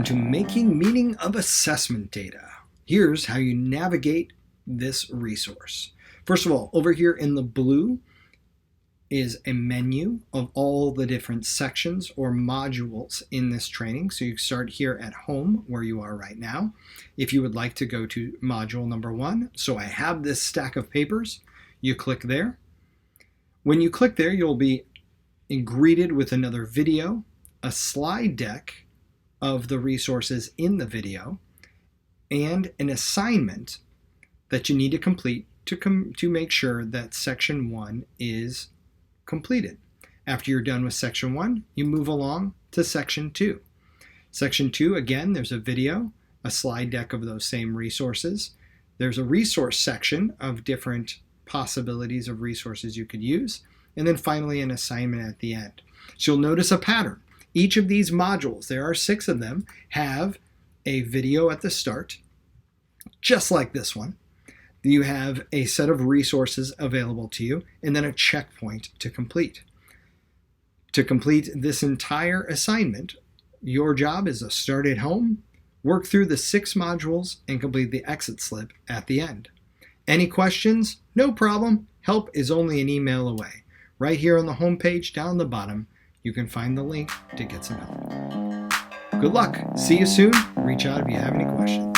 to Making Meaning of Assessment Data. Here's how you navigate this resource. First of all, over here in the blue is a menu of all the different sections or modules in this training. So you start here at home where you are right now. If you would like to go to module number 1, so I have this stack of papers, you click there. When you click there, you'll be greeted with another video, a slide deck of the resources in the video, and an assignment that you need to complete to make sure that section 1 is completed. After you're done with section 1, you move along to section 2. Section 2, again, there's a video, a slide deck of those same resources. There's a resource section of different possibilities of resources you could use, and then finally an assignment at the end. So you'll notice a pattern. Each of these modules, there are 6 of them, have a video at the start, just like this one. You have a set of resources available to you, and then a checkpoint to complete. To complete this entire assignment, your job is to start at home, work through the 6 modules, and complete the exit slip at the end. Any questions? No problem. Help is only an email away. Right here on the home page down the bottom, you can find the link to get some help. Good luck. See you soon. Reach out if you have any questions.